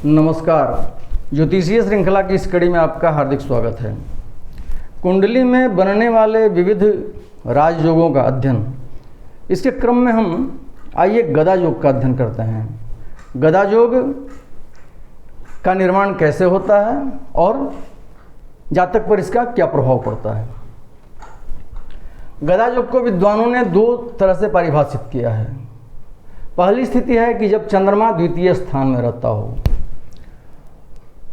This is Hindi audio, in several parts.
नमस्कार। ज्योतिषीय श्रृंखला की इस कड़ी में आपका हार्दिक स्वागत है। कुंडली में बनने वाले विविध राजयोगों का अध्ययन, इसके क्रम में हम आइए गदा योग का अध्ययन करते हैं। गदा योग का निर्माण कैसे होता है और जातक पर इसका क्या प्रभाव पड़ता है। गदा योग को विद्वानों ने दो तरह से परिभाषित किया है। पहली स्थिति है कि जब चंद्रमा द्वितीय स्थान में रहता हो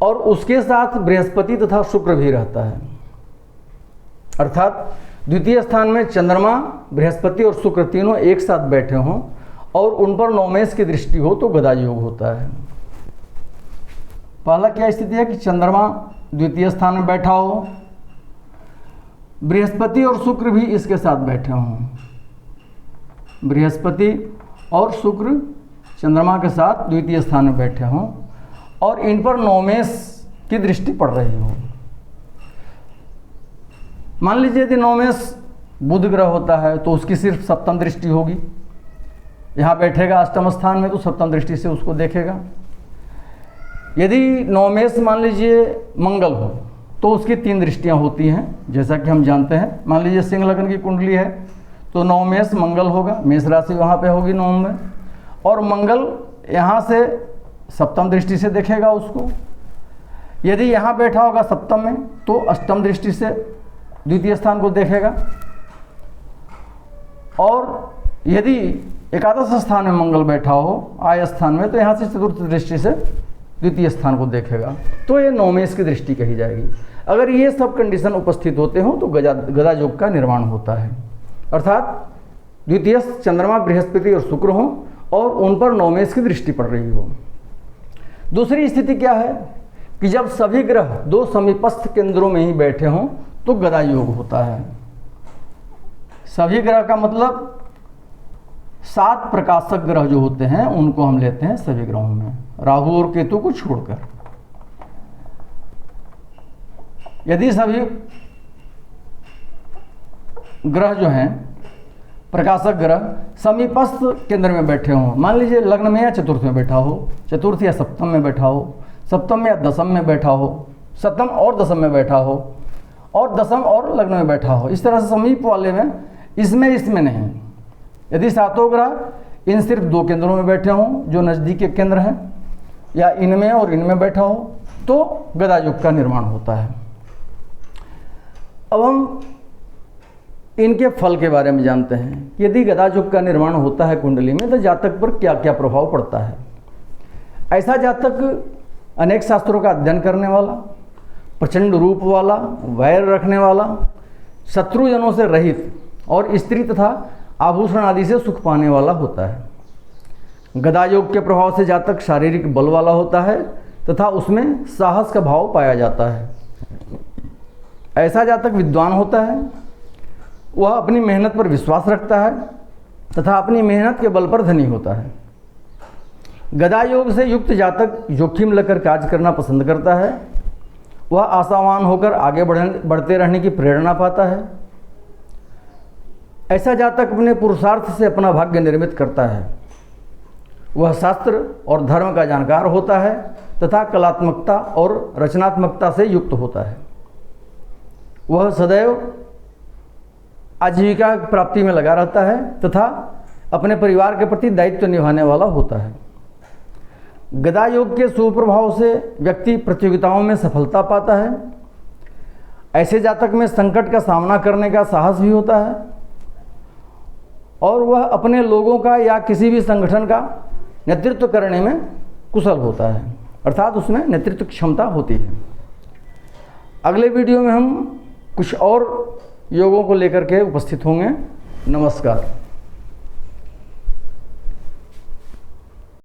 और उसके साथ बृहस्पति तथा शुक्र भी रहता है, अर्थात द्वितीय स्थान में चंद्रमा, बृहस्पति और शुक्र तीनों एक साथ बैठे हों और उन पर नवमेश की दृष्टि हो तो गदा योग होता है। पहला क्या स्थिति है कि चंद्रमा द्वितीय स्थान में बैठा हो, बृहस्पति और शुक्र भी इसके साथ बैठे हों। बृहस्पति और शुक्र चंद्रमा के साथ द्वितीय स्थान में बैठे हों और इन पर नवमेश की दृष्टि पड़ रही हो। मान लीजिए यदि नवमेश बुध ग्रह होता है तो उसकी सिर्फ सप्तम दृष्टि होगी। यहाँ बैठेगा अष्टम स्थान में तो सप्तम दृष्टि से उसको देखेगा। यदि नवमेश मान लीजिए मंगल हो तो उसकी तीन दृष्टियाँ होती हैं, जैसा कि हम जानते हैं। मान लीजिए सिंह लग्न की कुंडली है तो नवमेश मंगल होगा, मेष राशि वहाँ पे होगी नवम में, और मंगल यहाँ से सप्तम दृष्टि से देखेगा उसको। यदि यहाँ बैठा होगा सप्तम में तो अष्टम दृष्टि से द्वितीय स्थान को देखेगा, और यदि एकादश स्थान में मंगल बैठा हो आय स्थान में तो यहाँ से चतुर्थ दृष्टि से द्वितीय स्थान को देखेगा। तो ये नवमेश की दृष्टि कही जाएगी। अगर ये सब कंडीशन उपस्थित होते हो तो गदा योग का निर्माण होता है, अर्थात द्वितीय चंद्रमा, बृहस्पति और शुक्र हो और उन पर नवमेश की दृष्टि पड़ रही हो। दूसरी स्थिति क्या है कि जब सभी ग्रह दो समीपस्थ केंद्रों में ही बैठे हों तो गदा योग होता है। सभी ग्रह का मतलब 7 प्रकाशक ग्रह जो होते हैं उनको हम लेते हैं सभी ग्रहों में, राहु और केतु को छोड़कर। यदि सभी ग्रह जो हैं प्रकाशक ग्रह समीपस्थ केंद्र में बैठे हों, मान लीजिए लग्न में या चतुर्थ में बैठा हो, चतुर्थ या सप्तम में बैठा हो, सप्तम या दशम में बैठा हो, सप्तम और दशम में बैठा हो, और दशम और लग्न में बैठा हो, इस तरह से समीप वाले में इसमें नहीं। यदि सातों ग्रह इन सिर्फ 2 केंद्रों में बैठे हों जो नज़दीक के केंद्र हैं, या इनमें और इनमें बैठा हो तो गदा योग का निर्माण होता है। अब हम इनके फल के बारे में जानते हैं। यदि गदा योग का निर्माण होता है कुंडली में तो जातक पर क्या क्या प्रभाव पड़ता है। ऐसा जातक अनेक शास्त्रों का अध्ययन करने वाला, प्रचंड रूप वाला, वैर रखने वाला, शत्रुजनों से रहित और स्त्री तथा आभूषण आदि से सुख पाने वाला होता है। गदा योग के प्रभाव से जातक शारीरिक बल वाला होता है तथा उसमें साहस का भाव पाया जाता है। ऐसा जातक विद्वान होता है, वह अपनी मेहनत पर विश्वास रखता है तथा अपनी मेहनत के बल पर धनी होता है। गदा योग से युक्त जातक जोखिम लेकर कार्य करना पसंद करता है। वह आशावान होकर आगे बढ़ते रहने की प्रेरणा पाता है। ऐसा जातक अपने पुरुषार्थ से अपना भाग्य निर्मित करता है। वह शास्त्र और धर्म का जानकार होता है तथा कलात्मकता और रचनात्मकता से युक्त होता है। वह सदैव आजीविका प्राप्ति में लगा रहता है तथा अपने परिवार के प्रति दायित्व निभाने वाला होता है। गदा योग के शुभ प्रभाव से व्यक्ति प्रतियोगिताओं में सफलता पाता है। ऐसे जातक में संकट का सामना करने का साहस भी होता है और वह अपने लोगों का या किसी भी संगठन का नेतृत्व करने में कुशल होता है, अर्थात उसमें नेतृत्व क्षमता होती है। अगले वीडियो में हम कुछ और योगों को लेकर के उपस्थित होंगे। नमस्कार।